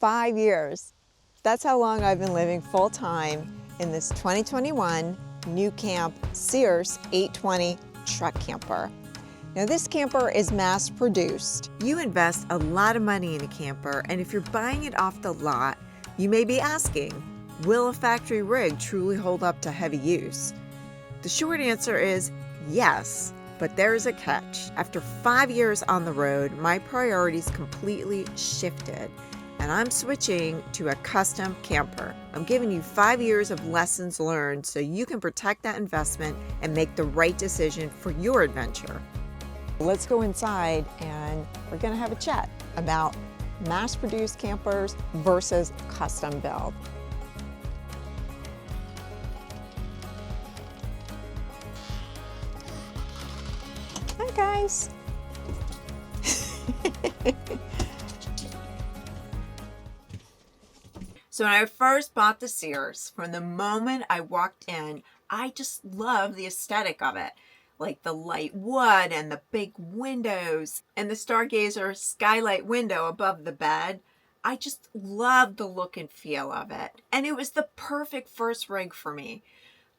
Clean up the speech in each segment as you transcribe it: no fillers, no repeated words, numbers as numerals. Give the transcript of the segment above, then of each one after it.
5 years. That's how long I've been living full-time in this 2021 NuCamp Cirrus 820 truck camper. Now this camper is mass produced. You invest a lot of money in a camper, and if you're buying it off the lot, you may be asking, will a factory rig truly hold up to heavy use? The short answer is yes, but there's a catch. After 5 years on the road, my priorities completely shifted, and I'm switching to a custom camper. I'm giving you 5 years of lessons learned so you can protect that investment and make the right decision for your adventure. Let's go inside and we're gonna have a chat about mass-produced campers versus custom build. Hi guys. So when I first bought the Cirrus, from the moment I walked in, I just loved the aesthetic of it. Like the light wood and the big windows and the Stargazer skylight window above the bed. I just loved the look and feel of it. And it was the perfect first rig for me.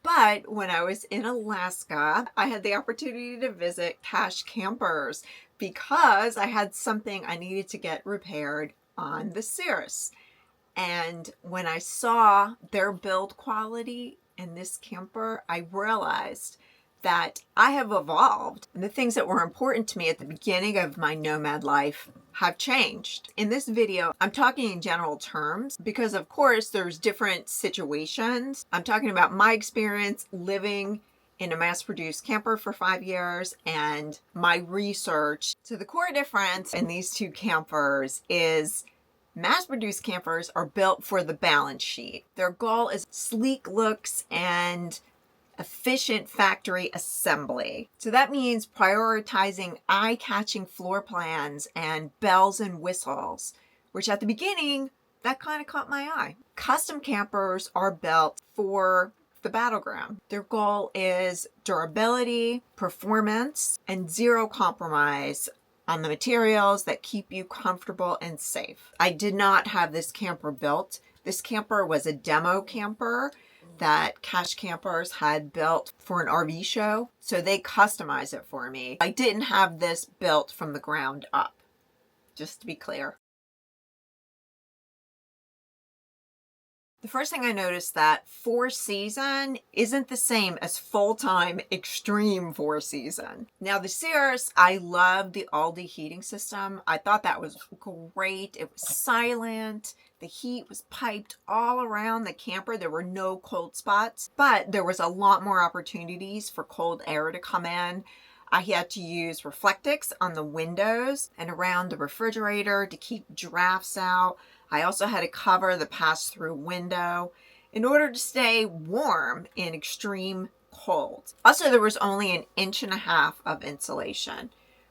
But when I was in Alaska, I had the opportunity to visit Cache Campers because I had something I needed to get repaired on the Cirrus. And when I saw their build quality in this camper, I realized that I have evolved, and the things that were important to me at the beginning of my nomad life have changed. In this video, I'm talking in general terms because of course there's different situations. I'm talking about my experience living in a mass-produced camper for 5 years and my research. So the core difference in these two campers is mass-produced campers are built for the balance sheet. Their goal is sleek looks and efficient factory assembly. So that means prioritizing eye-catching floor plans and bells and whistles, which at the beginning, that kind of caught my eye. Custom campers are built for the battleground. Their goal is durability, performance, and zero compromise on the materials that keep you comfortable and safe. I did not have this camper built. This camper was a demo camper that Cache Campers had built for an RV show, so they customized it for me. I didn't have this built from the ground up, just to be clear. The first thing I noticed that 4-season isn't the same as full-time extreme 4-season. Now the Cirrus, I loved the Aldi heating system. I thought that was great. It was silent. The heat was piped all around the camper. There were no cold spots, but there was a lot more opportunities for cold air to come in. I had to use Reflectix on the windows and around the refrigerator to keep drafts out. I also had to cover the pass-through window in order to stay warm in extreme cold. Also, there was only 1.5 inches of insulation,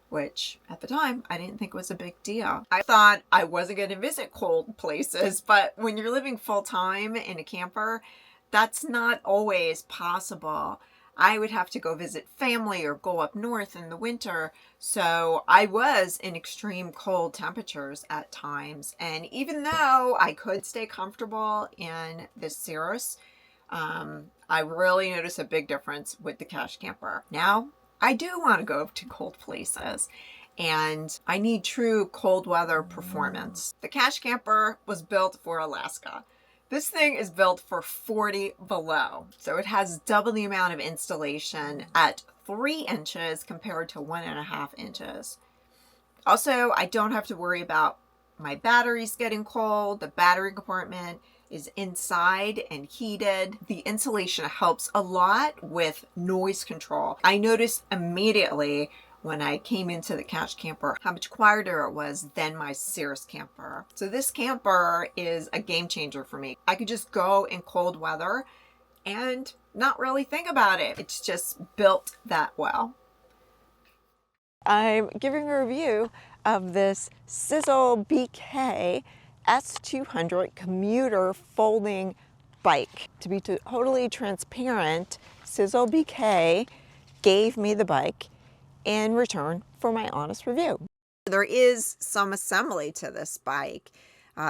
which at the time I didn't think was a big deal. I thought I wasn't going to visit cold places, but when you're living full-time in a camper, that's not always possible. I would have to go visit family or go up north in the winter. So I was in extreme cold temperatures at times. And even though I could stay comfortable in the Cirrus, I really noticed a big difference with the Cache Camper. Now, I do want to go to cold places and I need true cold weather performance. The Cache Camper was built for Alaska. This thing is built for 40 below. So it has double the amount of installation at 3 inches compared to 1.5 inches. Also, I don't have to worry about my batteries getting cold. The battery compartment is inside and heated. The insulation helps a lot with noise control. I noticed immediately when I came into the Cache Camper how much quieter it was than my Cirrus camper. So this camper is a game changer for me. I could just go in cold weather and not really think about it. It's just built that well. I'm giving a review of this SizzleBK S200 commuter folding bike. To be totally transparent, SizzleBK gave me the bike in return for my honest review. There is some assembly to this bike.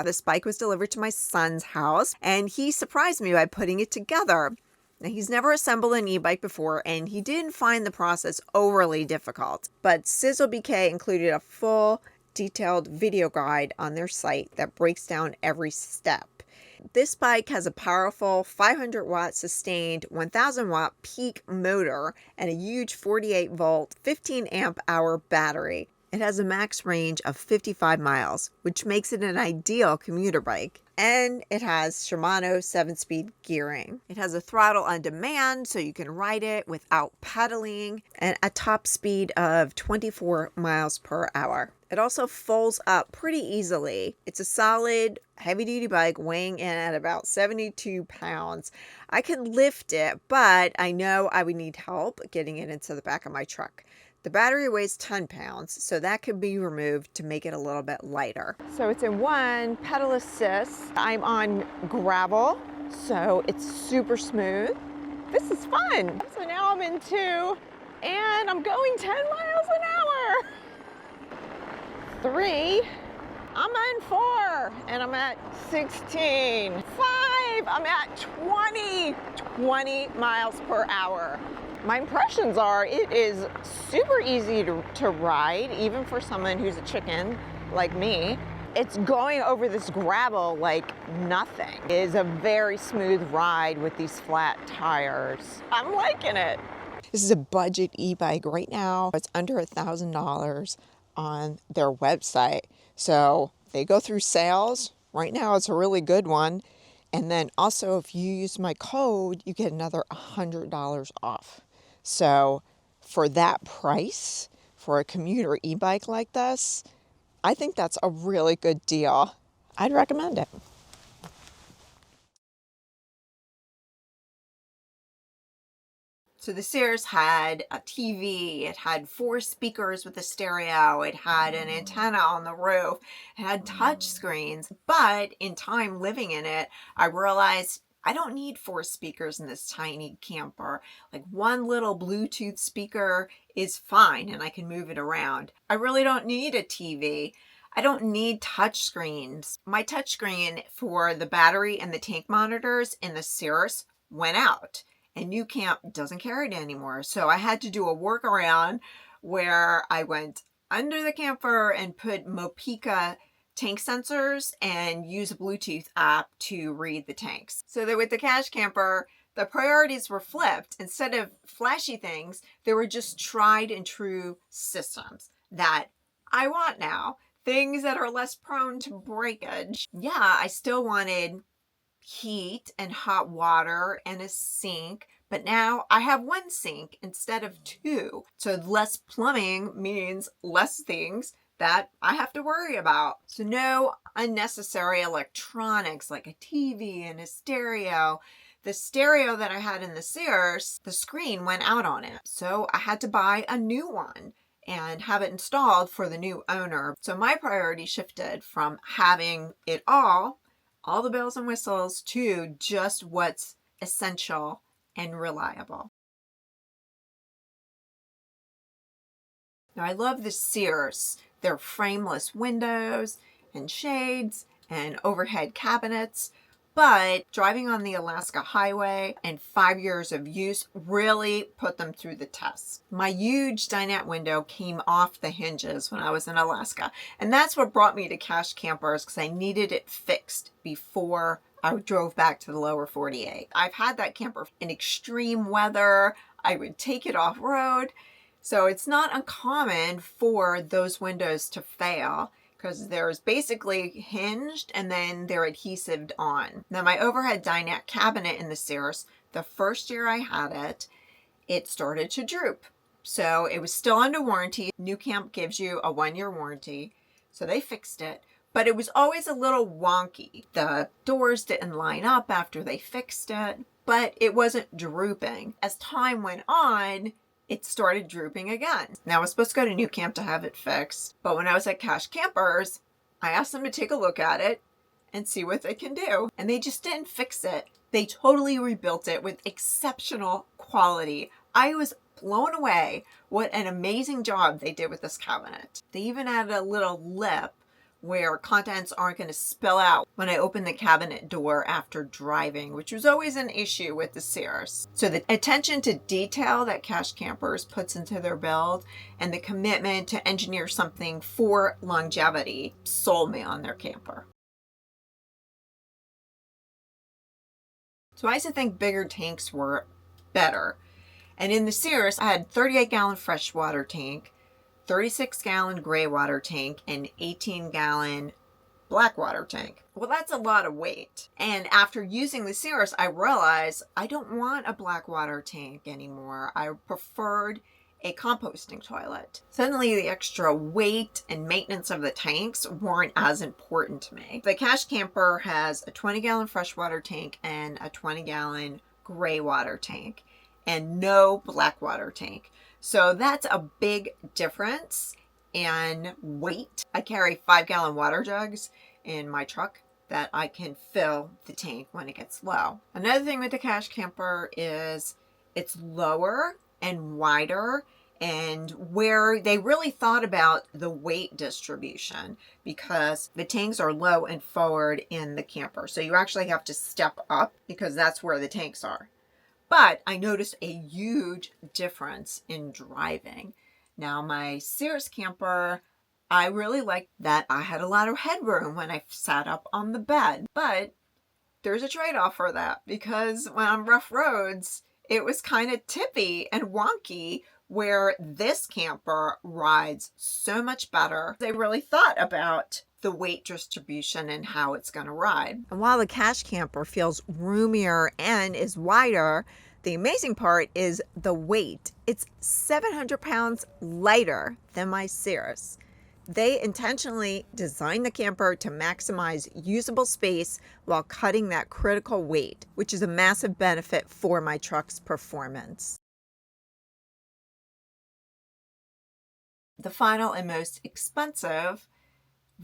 This bike was delivered to my son's house, and he surprised me by putting it together. Now, he's never assembled an e-bike before, and he didn't find the process overly difficult. But SizzleBK included a full, detailed video guide on their site that breaks down every step. This bike has a powerful 500 watt sustained 1000 watt peak motor and a huge 48 volt 15 amp hour battery. It has a max range of 55 miles, which makes it an ideal commuter bike. And it has Shimano 7-speed gearing. It has a throttle on demand, so you can ride it without pedaling, and a top speed of 24 miles per hour. It also folds up pretty easily. It's a solid, heavy-duty bike weighing in at about 72 pounds. I can lift it, but I know I would need help getting it into the back of my truck. The battery weighs 10 pounds, so that could be removed to make it a little bit lighter. So it's in one pedal assist. I'm on gravel, so it's super smooth. This is fun. So now I'm in 2, and I'm going 10 miles an hour. 3, I'm on 4, and I'm at 16. 5, I'm at 20 miles per hour. My impressions are it is super easy to ride, even for someone who's a chicken like me. It's going over this gravel like nothing. It is a very smooth ride with these flat tires. I'm liking it. This is a budget e-bike right now. It's under $1,000 on their website. So they go through sales. Right now it's a really good one. And then also if you use my code, you get another $100 off. So for that price, for a commuter e-bike like this, I think that's a really good deal. I'd recommend it. So the Cirrus had a TV, it had 4 speakers with a stereo, it had an antenna on the roof, it had touch screens. But in time living in it, I realized I don't need 4 speakers in this tiny camper. Like one little Bluetooth speaker is fine and I can move it around. I really don't need a TV. I don't need touch screens. My touch screen for the battery and the tank monitors in the Cirrus went out. And NuCamp doesn't carry it anymore. So I had to do a workaround where I went under the camper and put Mopica tank sensors and use a Bluetooth app to read the tanks. So that with the cash camper, the priorities were flipped. Instead of flashy things, they were just tried and true systems that I want now. Things that are less prone to breakage. Yeah, I still wanted heat and hot water and a sink, but now I have 1 sink instead of 2. So less plumbing means less things that I have to worry about. So no unnecessary electronics like a TV and a stereo. The stereo that I had in the Cirrus, the screen went out on it. So I had to buy a new one and have it installed for the new owner. So my priority shifted from having it all the bells and whistles, to just what's essential and reliable. Now I love the Cirrus. They're frameless windows and shades and overhead cabinets, but driving on the Alaska highway and 5 years of use really put them through the test. My huge dinette window came off the hinges when I was in Alaska, and that's what brought me to cash campers, because I needed it fixed before I drove back to the lower 48. I've had that camper in extreme weather. I would take it off-road, so it's not uncommon for those windows to fail, because there's basically hinged and then they're adhesived on. Now my overhead dinette cabinet in the Cirrus, the first year I had it, it started to droop. So it was still under warranty. NuCamp gives you a 1-year warranty. So they fixed it, but it was always a little wonky. The doors didn't line up after they fixed it, but it wasn't drooping. As time went on, it started drooping again. Now I was supposed to go to NuCamp to have it fixed, but when I was at Cash Campers, I asked them to take a look at it and see what they can do. And they just didn't fix it. They totally rebuilt it with exceptional quality. I was blown away what an amazing job they did with this cabinet. They even added a little lip where contents aren't going to spill out when I open the cabinet door after driving, which was always an issue with the Cirrus. So the attention to detail that Cash Campers puts into their build and the commitment to engineer something for longevity sold me on their camper. So I used to think bigger tanks were better. And in the Cirrus, I had 38-gallon freshwater tank, 36-gallon gray water tank, and 18-gallon black water tank. Well, that's a lot of weight. And after using the Cirrus, I realized I don't want a black water tank anymore. I preferred a composting toilet. Suddenly, the extra weight and maintenance of the tanks weren't as important to me. The Cash Camper has a 20-gallon freshwater tank and a 20-gallon gray water tank, and no black water tank. So that's a big difference in weight. I carry 5-gallon water jugs in my truck that I can fill the tank when it gets low. Another thing with the Cash Camper is it's lower and wider, and where they really thought about the weight distribution, because the tanks are low and forward in the camper. So you actually have to step up because that's where the tanks are. But I noticed a huge difference in driving. Now, my Cirrus camper, I really liked that I had a lot of headroom when I sat up on the bed. But there's a trade-off for that, because when on rough roads, it was kind of tippy and wonky, where this camper rides so much better. They really thought about the weight distribution and how it's going to ride. And while the Cash Camper feels roomier and is wider, the amazing part is the weight. It's 700 pounds lighter than my Cirrus. They intentionally designed the camper to maximize usable space while cutting that critical weight, which is a massive benefit for my truck's performance. The final and most expensive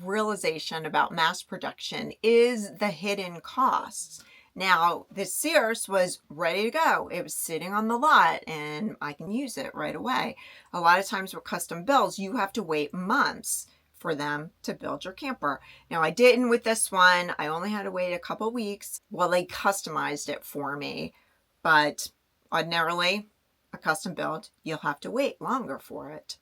realization about mass production is the hidden costs. Now, the Cirrus was ready to go. It was sitting on the lot and I can use it right away. A lot of times with custom builds, you have to wait months for them to build your camper. Now, I didn't with this one. I only had to wait a couple weeks while they customized it for me. But ordinarily, a custom build, you'll have to wait longer for it.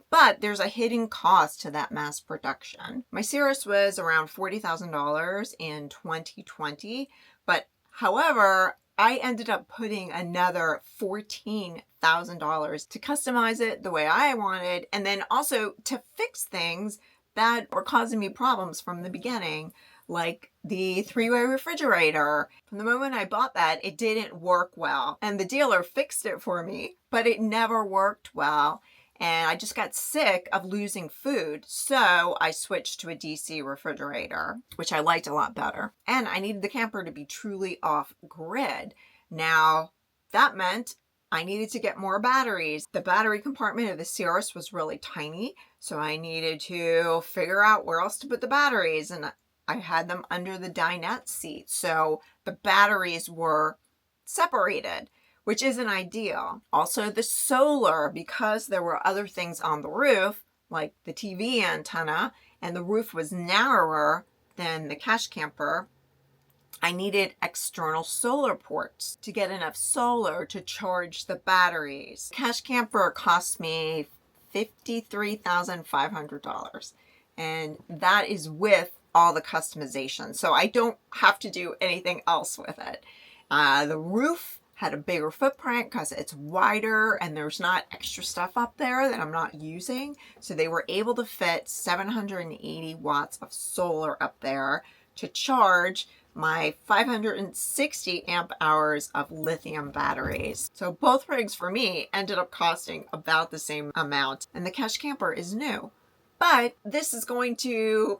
But there's a hidden cost to that mass production. My Cirrus was around $40,000 in 2020, but however, I ended up putting another $14,000 to customize it the way I wanted, and then also to fix things that were causing me problems from the beginning, like the 3-way refrigerator. From the moment I bought that, it didn't work well, and the dealer fixed it for me, but it never worked well. And I just got sick of losing food, so I switched to a DC refrigerator, which I liked a lot better. And I needed the camper to be truly off-grid. Now, that meant I needed to get more batteries. The battery compartment of the Cirrus was really tiny, so I needed to figure out where else to put the batteries, and I had them under the dinette seat, so the batteries were separated, which isn't ideal. Also, the solar, because there were other things on the roof, like the TV antenna, and the roof was narrower than the Cash Camper, I needed external solar ports to get enough solar to charge the batteries. Cash Camper cost me $53,500, and that is with all the customization. So I don't have to do anything else with it. The roof had a bigger footprint because it's wider and there's not extra stuff up there that I'm not using. So they were able to fit 780 watts of solar up there to charge my 560 amp hours of lithium batteries. So both rigs for me ended up costing about the same amount, and the Cash Camper is new. But this is going to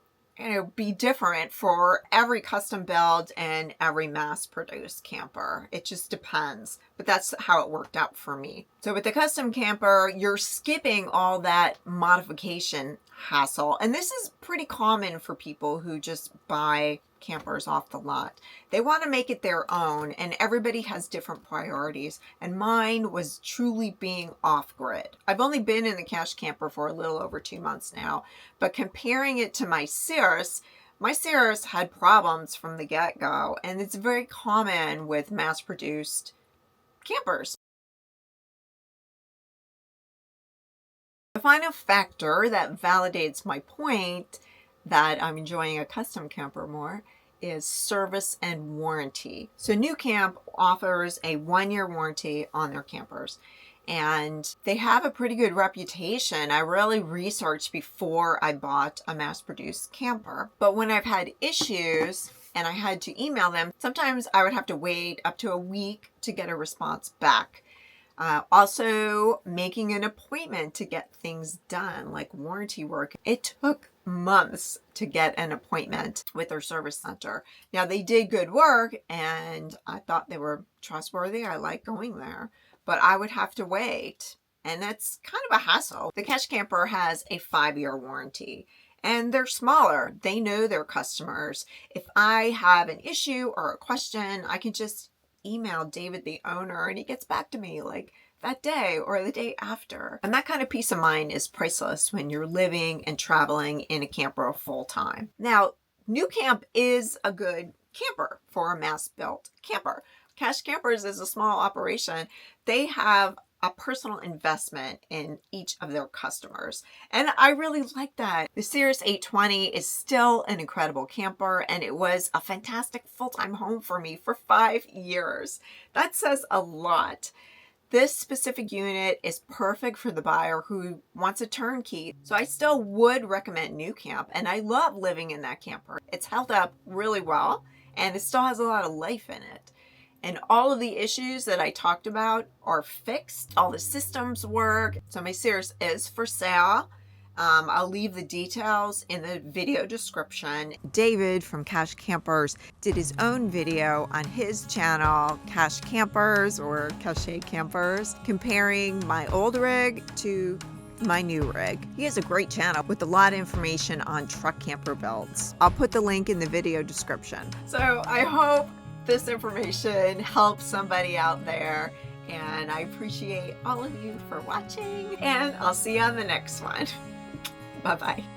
be different for every custom build and every mass-produced camper. It just depends, but that's how it worked out for me. So with the custom camper, you're skipping all that modification hassle, and this is pretty common for people who just buy campers off the lot. They want to make it their own, and everybody has different priorities, and mine was truly being off-grid. I've only been in the cash camper for a little over 2 months now, but comparing it to my Cirrus had problems from the get-go, and it's very common with mass-produced campers. The final factor that validates my point that I'm enjoying a custom camper more is service and warranty. So NuCamp offers a 1-year warranty on their campers, and they have a pretty good reputation. I really researched before I bought a mass-produced camper, but when I've had issues and I had to email them, sometimes I would have to wait up to a week to get a response back. Also, making an appointment to get things done, like warranty work. It took months to get an appointment with their service center. Now, they did good work, and I thought they were trustworthy. I like going there, but I would have to wait, and that's kind of a hassle. The cash camper has a 5-year warranty, and they're smaller. They know their customers. If I have an issue or a question, I can just email David, the owner, and he gets back to me like that day or the day after. And that kind of peace of mind is priceless when you're living and traveling in a camper full time. Now, NuCamp is a good camper for a mass-built camper. Cash Campers is a small operation. They have a personal investment in each of their customers, and I really like that. The Cirrus 820 is still an incredible camper, and it was a fantastic full-time home for me for 5 years. That says a lot. This specific unit is perfect for the buyer who wants a turnkey, so I still would recommend NuCamp, and I love living in that camper. It's held up really well, and it still has a lot of life in it. And all of the issues that I talked about are fixed. All the systems work. So my Cirrus is for sale. I'll leave the details in the video description. David from Cash Campers did his own video on his channel, Cash Campers or Cache Campers, comparing my old rig to my new rig. He has a great channel with a lot of information on truck camper builds. I'll put the link in the video description. So I hope this information helps somebody out there, and I appreciate all of you for watching, and I'll see you on the next one. Bye-bye.